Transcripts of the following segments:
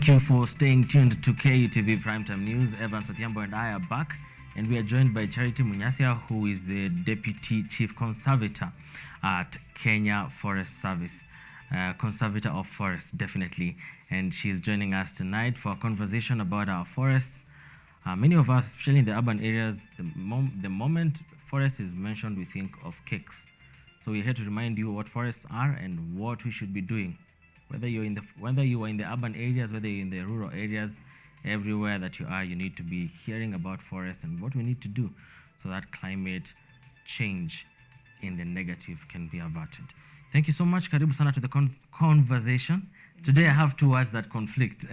Thank you for staying tuned to KUTV Primetime News. Evan Sathiambo and I are back, and we are joined by Charity Munyasia, who is the Deputy Chief Conservator at Kenya Forest Service. Conservator of forests, definitely. And she is joining us tonight for a conversation about our forests. Many of us, especially in the urban areas, the moment forest is mentioned, we think of cakes. So we're here to remind you what forests are and what we should be doing. Whether you are in the urban areas, whether you're in the rural areas, everywhere that you are, you need to be hearing about forests and what we need to do so that climate change in the negative can be averted. Thank you so much. Karibu sana to the conversation. Today I have two words that conflict,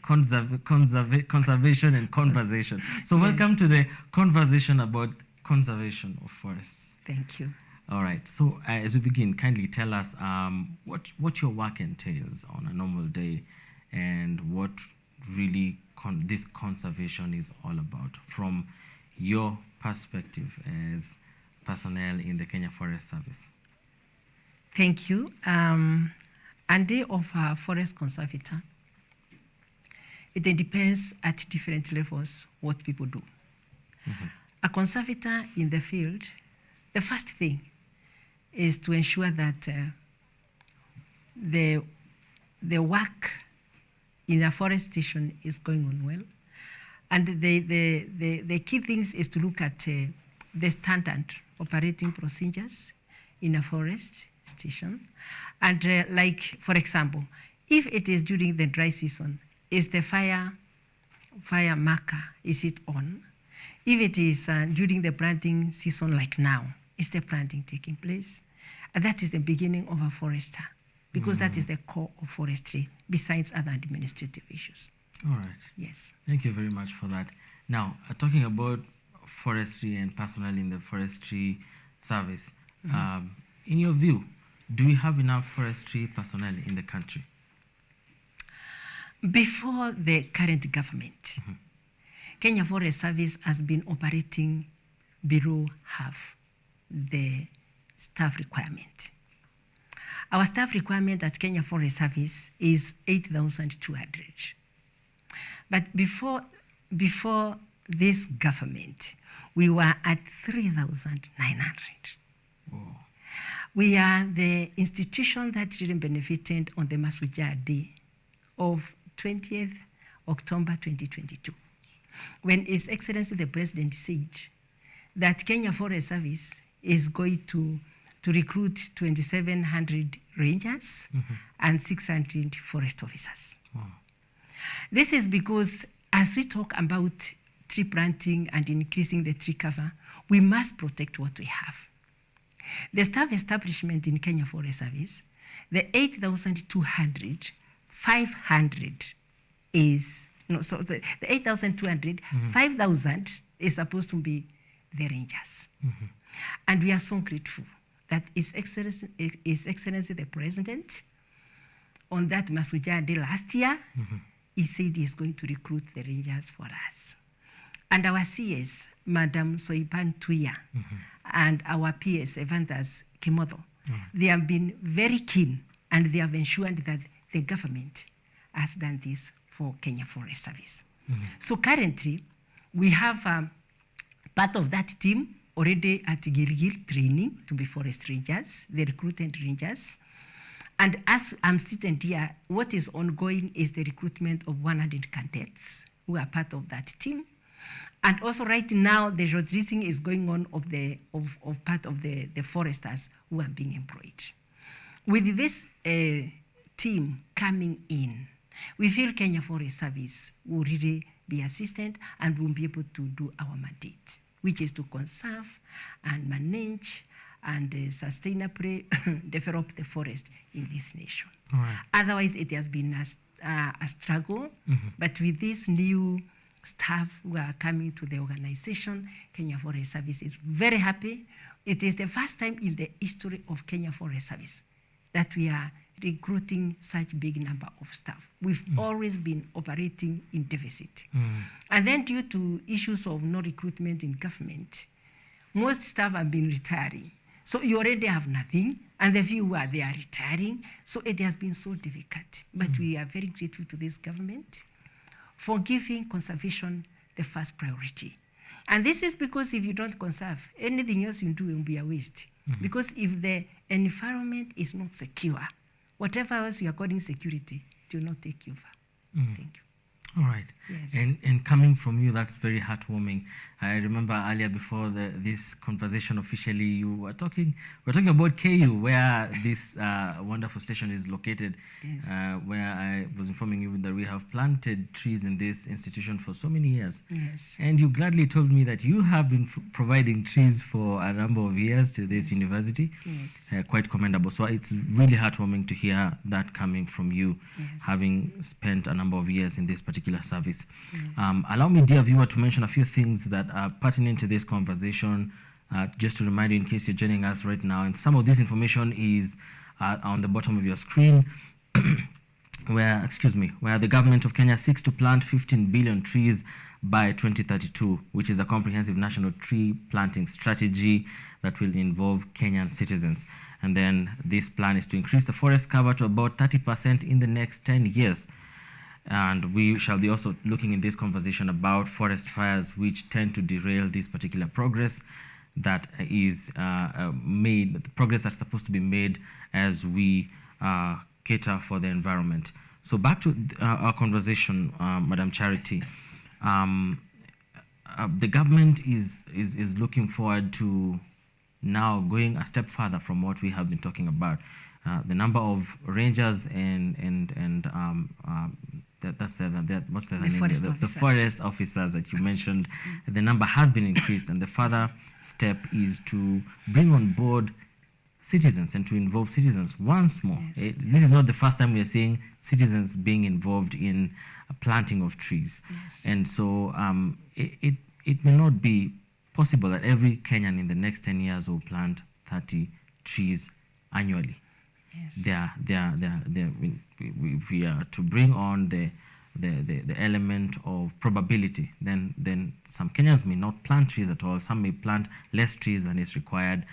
conservation and conversation. So welcome to the conversation about conservation of forests. Thank you. All right. So as we begin, kindly tell us what your work entails on a normal day and what really this conservation is all about from your perspective as personnel in the Kenya Forest Service. Thank you. A day of a forest conservator, it depends at different levels what people do. Mm-hmm. A conservator in the field, the first thing is to ensure that the work in a forest station is going on well. And the key things is to look at the standard operating procedures in a forest station. And like, for example, if it is during the dry season, is the fire marker, is it on? If it is during the planting season like now, is the planting taking place? And that is the beginning of a forester, because that is the core of forestry, besides other administrative issues. All right. Yes. Thank you very much for that. Now, talking about forestry and personnel in the forestry service, in your view, do we have enough forestry personnel in the country? Before the current government, Kenya Forest Service has been operating below half the staff requirement. Our staff requirement at Kenya Forest Service is 8,200. But before this government, we were at 3,900. We are the institution that really benefited on the Masuja Day of 20th October 2022, when His Excellency the President said that Kenya Forest Service is going to recruit 2,700 rangers and 600 forest officers. Wow. This is because as we talk about tree planting and increasing the tree cover, we must protect what we have. The staff establishment in Kenya Forest Service, the 8,200, 500 is, so the 8,200, 5,000 is supposed to be the rangers. And we are so grateful that His Excellency the President, on that Masuja Day last year, he said he's going to recruit the rangers for us. And our CS, Madam Soipan Tuya, and our PS, Evantas Kimodo, they have been very keen, and they have ensured that the government has done this for Kenya Forest Service. So currently, we have part of that team already at Gilgil training to be forest rangers, the recruited rangers. And as I'm sitting here, what is ongoing is the recruitment of 100 cadets who are part of that team. And also right now, the shortlisting is going on of part of the foresters who are being employed. With this team coming in, we feel Kenya Forest Service will really be assistant and will be able to do our mandate, which is to conserve and manage and sustainably develop the forest in this nation. Right. Otherwise, it has been a struggle, but with this new staff who are coming to the organization, Kenya Forest Service is very happy. It is the first time in the history of Kenya Forest Service that we are recruiting such big number of staff. We've always been operating in deficit. And then due to issues of no recruitment in government, most staff have been retiring. So you already have nothing, and the few who are there are retiring. So it has been so difficult. But we are very grateful to this government for giving conservation the first priority. And this is because if you don't conserve, anything else you do will be a waste. Because if the environment is not secure, whatever else you are calling security, it will not take you far. Thank you. All right. Yes. And coming from you, that's very heartwarming. I remember earlier before this conversation officially, we're talking about KU, where this wonderful station is located. Yes. Where I was informing you that we have planted trees in this institution for so many years. Yes. And you gladly told me that you have been providing trees for a number of years to this university. Yes. Quite commendable. So it's really heartwarming to hear that coming from you, Yes. having spent a number of years in this particular service. Allow me, dear viewer, to mention a few things that are pertinent to this conversation, just to remind you in case you're joining us right now. And some of this information is on the bottom of your screen, where the government of Kenya seeks to plant 15 billion trees by 2032, which is a comprehensive national tree planting strategy that will involve Kenyan citizens. And then this plan is to increase the forest cover to about 30% in the next 10 years. And we shall be also looking in this conversation about forest fires, which tend to derail this particular progress that is made, the progress that's supposed to be made as we cater for the environment. So back to our conversation, Madam Charity. The government is looking forward to now going a step further from what we have been talking about. The number of rangers the forest officers that you mentioned, the number has been increased, and the further step is to bring on board citizens and to involve citizens once more. Yes. This is not the first time we are seeing citizens being involved in planting of trees. Yes. And so it may not be possible that every Kenyan in the next 10 years will plant 30 trees annually. Yes. If we are to bring on the element of probability, then some Kenyans may not plant trees at all. Some may plant less trees than is required.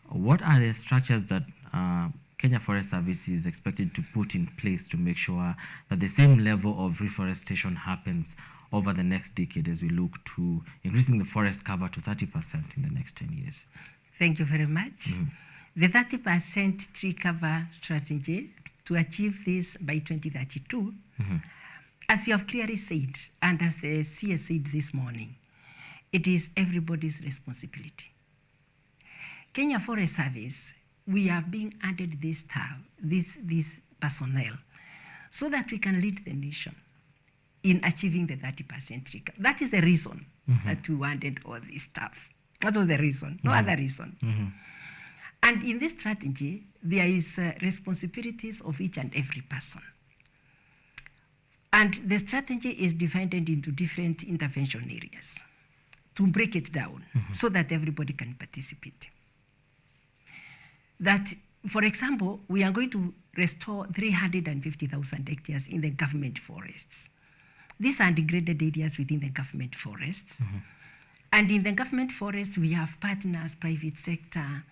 What are the structures that Kenya Forest Service is expected to put in place to make sure that the same level of reforestation happens over the next decade as we look to increasing the forest cover to 30% in the next 10 years? Thank you very much. The 30% tree cover strategy, to achieve this by 2032, as you have clearly said, and as the CS said this morning, it is everybody's responsibility. Kenya Forest Service, we are being added this staff, this personnel, so that we can lead the nation in achieving the 30% tree cover. That is the reason that we wanted all this stuff. That was the reason, no other reason. And in this strategy, there is responsibilities of each and every person. And the strategy is divided into different intervention areas to break it down so that everybody can participate. That, for example, we are going to restore 350,000 hectares in the government forests. These are degraded areas within the government forests. And in the government forests, we have partners, private sector,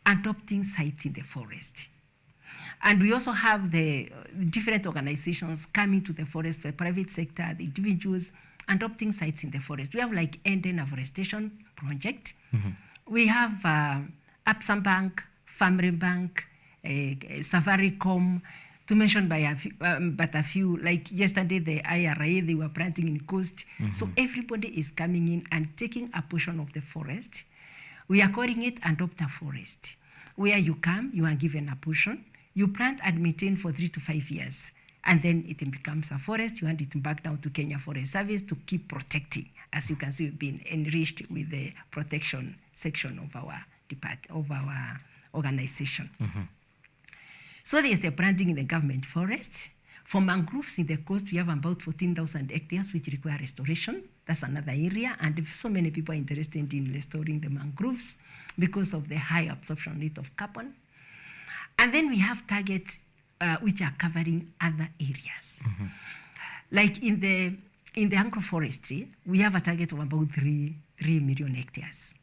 adopting sites in the forest. And we also have the different organizations coming to the forest, the private sector, the individuals, adopting sites in the forest. We have like Eden Afforestation Project. We have Absa Bank, Family Bank, Safaricom, to mention but a few, like yesterday the IRA, they were planting in coast. So everybody is coming in and taking a portion of the forest. We are calling it Adopt a Forest, where you come, you are given a portion, you plant and maintain for 3 to 5 years, and then it becomes a forest. You hand it back down to Kenya Forest Service to keep protecting. As you can see, we've been enriched with the protection section of our organization. So there's the planting in the government forests. For mangroves in the coast, we have about 14,000 hectares which require restoration. That's another area, and so many people are interested in restoring the mangroves because of the high absorption rate of carbon. And then we have targets which are covering other areas. Like in the agroforestry, we have a target of about 3 million hectares.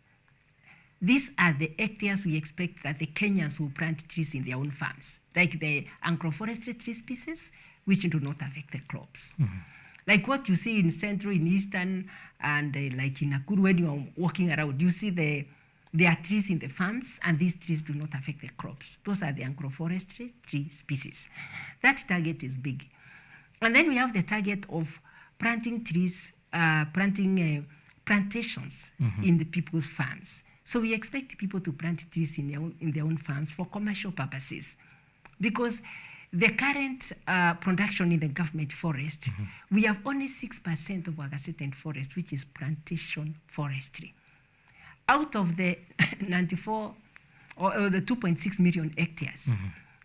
these are the hectares we expect that the Kenyans will plant trees in their own farms, like the agroforestry tree species, which do not affect the crops. Like what you see in Central, in Eastern, and like in Nakuru, when you are walking around, you see there are trees in the farms, and these trees do not affect the crops. Those are the agroforestry tree species. That target is big. And then we have the target of planting trees, plantations in the people's farms. So we expect people to plant trees in their own farms for commercial purposes. Because the current production in the government forest, we have only 6% of our certain forest, which is plantation forestry. Out of the 94 or the 2.6 million hectares,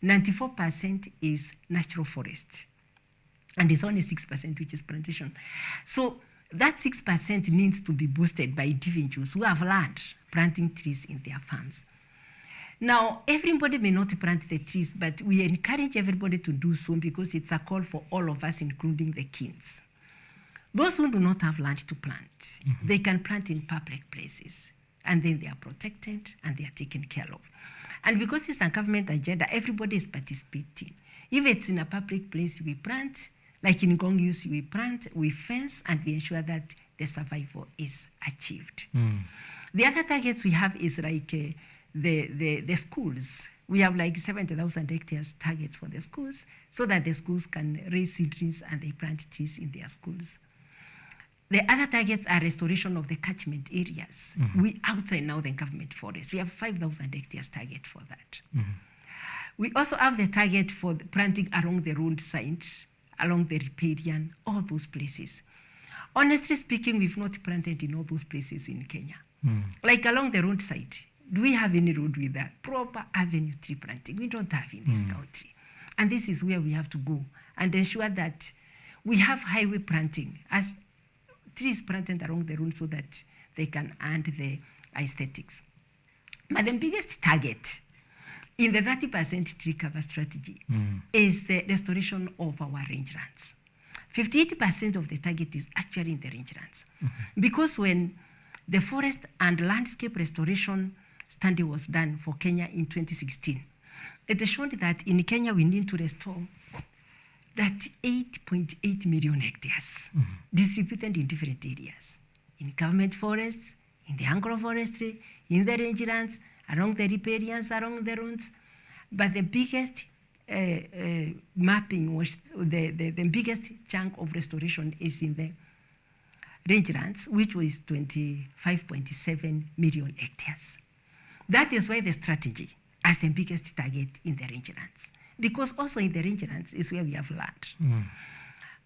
94% is natural forest. And it's only 6% which is plantation. So that 6% needs to be boosted by individuals who have learned planting trees in their farms. Now, everybody may not plant the trees, but we encourage everybody to do so because it's a call for all of us, including the kids. Those who do not have land to plant, they can plant in public places, and then they are protected and they are taken care of. And because it's a government agenda, everybody is participating. If it's in a public place, we plant. Like in Gongyus, we plant, we fence, and we ensure that the survival is achieved. The other targets we have is like the schools. We have like 70,000 hectares targets for the schools so that the schools can raise seedlings and they plant trees in their schools. The other targets are restoration of the catchment areas. We outside now the government forest. We have 5,000 hectares target for that. We also have the target for the planting along the roadside, along the riparian, all those places. Honestly speaking, we've not planted in all those places in Kenya. Like along the roadside, do we have any road with a proper avenue tree planting? We don't have in this country. And this is where we have to go and ensure that we have highway planting as trees planted along the road so that they can earn the aesthetics. But the biggest target in the 30% tree cover strategy is the restoration of our rangelands. 58% of the target is actually in the rangelands. Because when the forest and landscape restoration study was done for Kenya in 2016, it showed that in Kenya we need to restore that 8.8 million hectares distributed in different areas, in government forests, in the agroforestry, in the rangelands, along the riparians, along the roads. But the biggest mapping was, the biggest chunk of restoration is in the rangelands, which was 25.7 million hectares. That is why the strategy has the biggest target in the rangelands, because also in the rangelands is where we have land.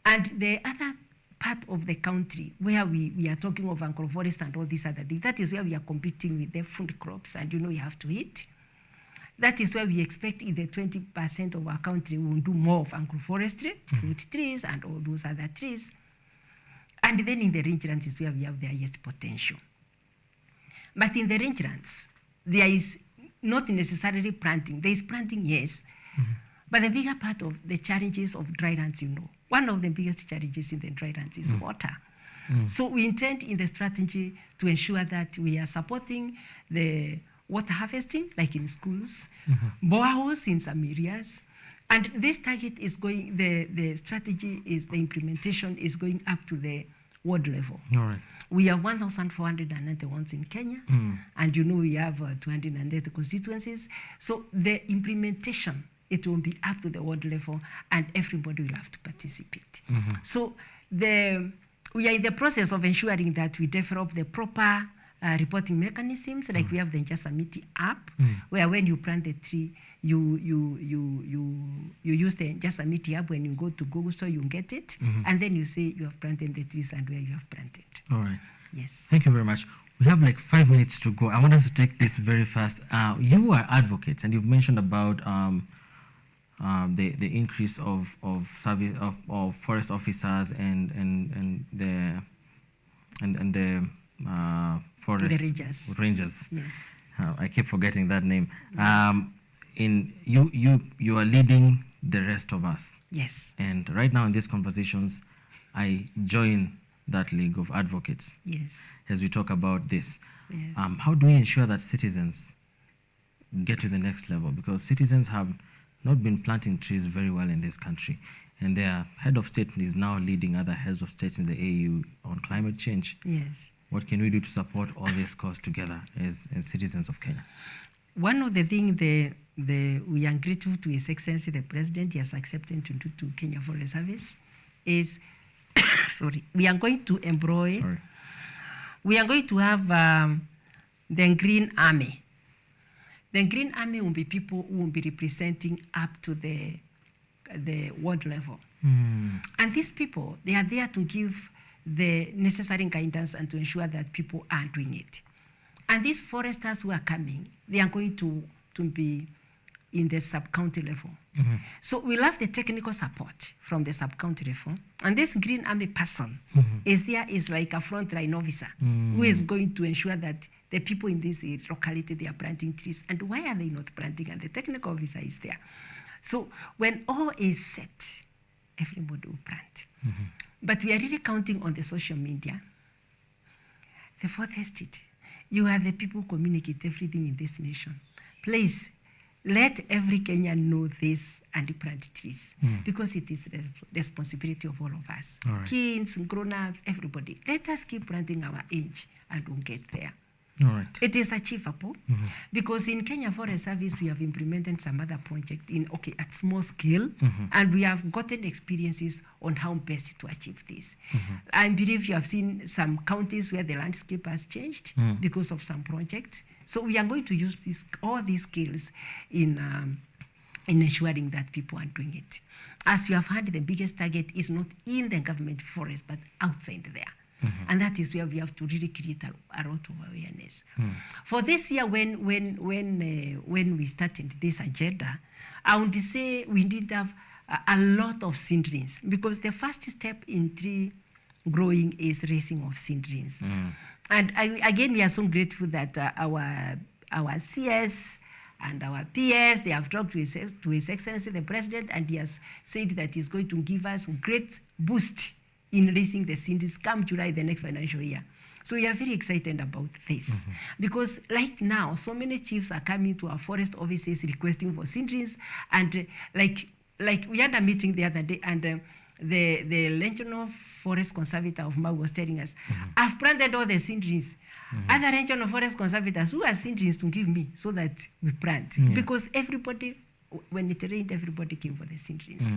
And the other part of the country where we are talking of agroforest and all these other things, that is where we are competing with the food crops, and we have to eat. That is why we expect in the 20% of our country we will do more of agroforestry, fruit trees, and all those other trees. And then in the rangelands is where we have the highest potential. But in the rangelands, there is not necessarily planting. There is planting, yes, but the bigger part of the challenges of drylands, one of the biggest challenges in the drylands is water. So we intend in the strategy to ensure that we are supporting the water harvesting, like in schools, boreholes in some areas. And this target is going, the strategy is, the implementation is going up to the ward level. All right. We have 1,491 in Kenya, and we have 280 constituencies. So the implementation, it will be up to the ward level, and everybody will have to participate. So we are in the process of ensuring that we develop the proper reporting mechanisms, like we have the Njasamiti app, where when you plant the tree, you use the Njasamiti app. When you go to Google Store, you get it, and then you say you have planted the trees and where you have planted. All right. Yes. Thank you very much. We have like 5 minutes to go. I want us to take this very fast. You are advocates, and you've mentioned about the increase of service of forest officers and the forest the rangers. Yes. I keep forgetting that name. You are leading the rest of us. Yes. And right now in these conversations, I join that league of advocates Yes. as we talk about this. Yes. How do we ensure that citizens get to the next level? Because citizens have not been planting trees very well in this country, and their head of state is now leading other heads of states in the AU on climate change. Yes. What can we do to support all this cause together as citizens of Kenya? One of the things we are grateful to His Excellency the President, he has accepted to do to Kenya Forest Service is, sorry, we are going to employ, we are going to have the Green Army. The Green Army will be people who will be representing up to the world level. And these people, they are there to give the necessary guidance and to ensure that people are doing it. And these foresters who are coming, they are going to be in the sub-county level. So we'll have the technical support from the sub-county level. And this Green Army person is like a frontline officer who is going to ensure that the people in this locality, they are planting trees. And why are they not planting? And the technical officer is there. So when all is set, everybody will plant. But we are really counting on the social media. The fourth estate, you are the people who communicate everything in this nation. Please, let every Kenyan know this and plant trees, because it is the responsibility of all of us. Right. Kids, grown-ups, everybody. Let us keep planting our age and we'll get there. All right. It is achievable because in Kenya Forest Service, we have implemented some other project at small scale, and we have gotten experiences on how best to achieve this. I believe you have seen some counties where the landscape has changed because of some projects. So we are going to use all these skills in ensuring that people are doing it. As you have heard, the biggest target is not in the government forest, but outside there. And that is where we have to really create a lot of awareness. For this year, when we started this agenda, I would say we did have a lot of seedlings, because the first step in tree growing is raising of seedlings. And again, we are so grateful that our CS and our PS, they have talked to His Excellency the President, and he has said that he's going to give us great boost in raising the seedlings come July the next financial year. So we are very excited about this, because right now, so many chiefs are coming to our forest offices requesting for seedlings, and like we had a meeting the other day, and the regional forest conservator of Mau was telling us, I've planted all the seedlings. Other regional forest conservators, who are seedlings to give me so that we plant? Because everybody, when it rained, everybody came for the seedlings.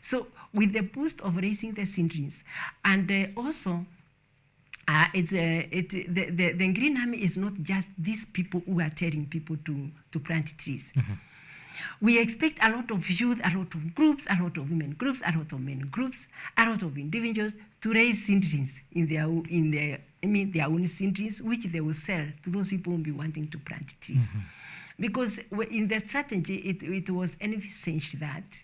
So with the boost of raising the seedlings, and also the Green Army is not just these people who are telling people to plant trees. We expect a lot of youth, a lot of groups, a lot of women groups, a lot of men groups, a lot of individuals to raise seedlings in their own seedlings, which they will sell to those people who will be wanting to plant trees. Because in the strategy, it was envisaged that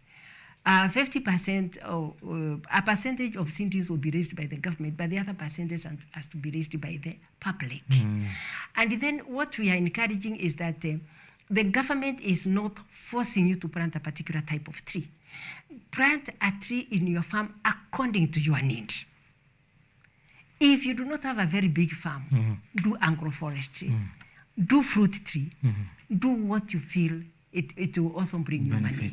50% or a percentage of seedlings will be raised by the government, but the other percentage has to be raised by the public. And then what we are encouraging is that the government is not forcing you to plant a particular type of tree. Plant a tree in your farm according to your need. If you do not have a very big farm, do agroforestry, do fruit tree, do what you feel it will also bring you money.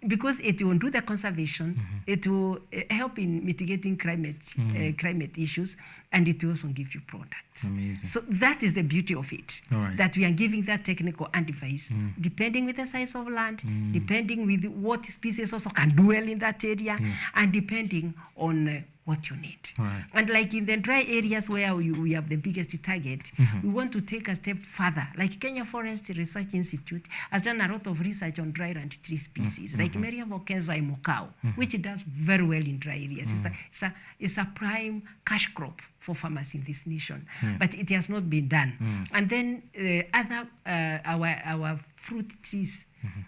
Because it will do the conservation, it will help in mitigating climate issues, and it will also give you products. Amazing. So that is the beauty of it, that we are giving that technical advice, depending with the size of land, depending with what species also can dwell in that area, and depending on what you need. And like in the dry areas where we have the biggest target, we want to take a step further. Like Kenya Forest Research Institute has done a lot of research on dry land tree species, like Meria vokenza imokao, which does very well in dry areas. It's a prime cash crop for farmers in this nation, but it has not been done. And then our fruit trees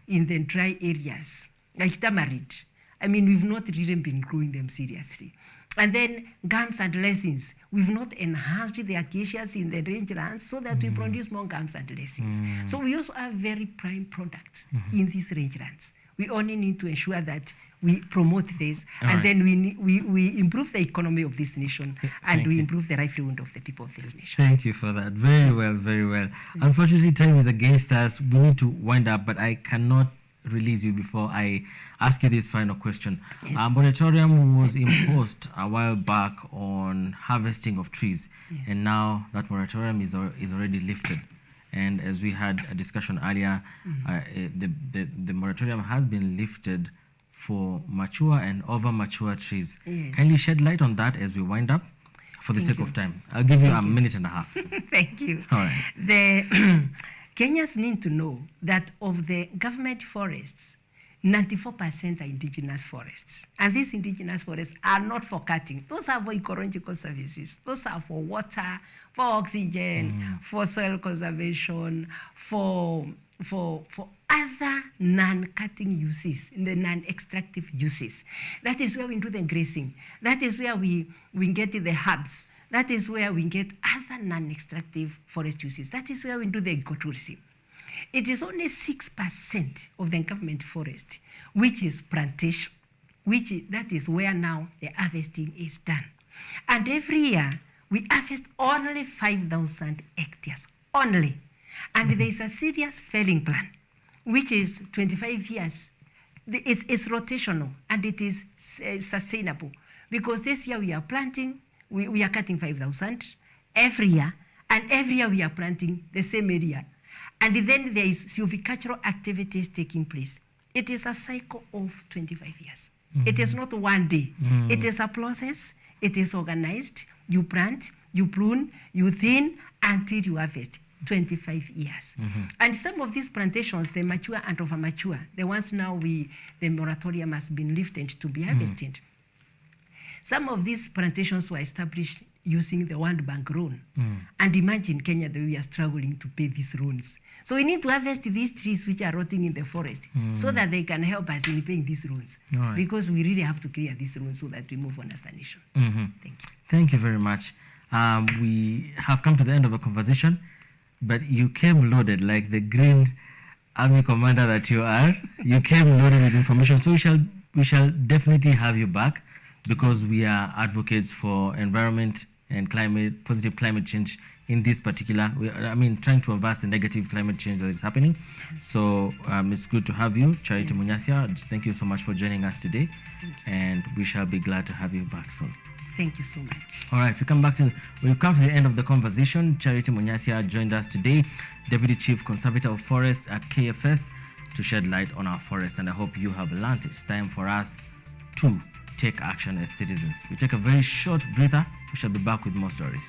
in the dry areas, like tamarind, I mean, we've not really been growing them seriously. And then gums and resins, we've not enhanced the acacias in the rangelands so that we produce more gums and resins. So we also have very prime products in these rangelands, We only need to ensure that we promote this, All and right. then we improve the economy of this nation, and Thank we you. improve the livelihood of the people of this nation. Thank you for that. Very well, very well. Unfortunately, time is against us. We need to wind up, but I cannot release you before I ask you this final question. Yes. Moratorium was imposed a while back on harvesting of trees, Yes. and now that moratorium is already lifted. And as we had a discussion earlier, the moratorium has been lifted for mature and over mature trees. Yes. Kindly shed light on that as we wind up for the Thank sake you. of time. I'll give you Thank a you. minute and a half. Thank you. All right. The Kenyans need to know that of the government forests, 94% are indigenous forests. And these indigenous forests are not for cutting. Those are for ecological services. Those are for water, for oxygen, for soil conservation, for other non-cutting uses, the non-extractive uses. That is where we do the grazing. That is where we get the herbs. That is where we get other non-extractive forest uses. That is where we do the ecotourism. It is only 6% of the government forest, which is plantation, that is where now the harvesting is done. And every year, we harvest only 5,000 hectares, only. And there is a serious felling plan, which is 25 years. It's rotational, and it is sustainable. Because this year we are planting, we are cutting 5,000 every year, and every year we are planting the same area. And then there is silvicultural activities taking place. It is a cycle of 25 years. It is not one day. It is a process. It is organized. You plant, you prune, you thin until you harvest. 25 years. And some of these plantations, they mature and over mature. The ones now the moratorium has been lifted to be harvested. Some of these plantations were established using the World Bank loan. And imagine Kenya, that we are struggling to pay these loans. So we need to harvest these trees which are rotting in the forest so that they can help us in paying these loans. Right. Because we really have to clear these loans so that we move on as a nation. Thank you. Thank you very much. We have come to the end of the conversation, but you came loaded like the Green Army commander that you are. You came loaded with information. So we shall definitely have you back, because we are advocates for environment and positive climate change in this particular, trying to avert the negative climate change that is happening. Yes. So it's good to have you, Charity Munyasia. Thank you so much for joining us today, and we shall be glad to have you back soon. Thank you so much. All right, we've come to the end of the conversation. Charity Munyasia joined us today, Deputy Chief Conservator of Forests at KFS, to shed light on our forests, and I hope you have learned it's time for us to take action as citizens. We take a very short breather. We shall be back with more stories.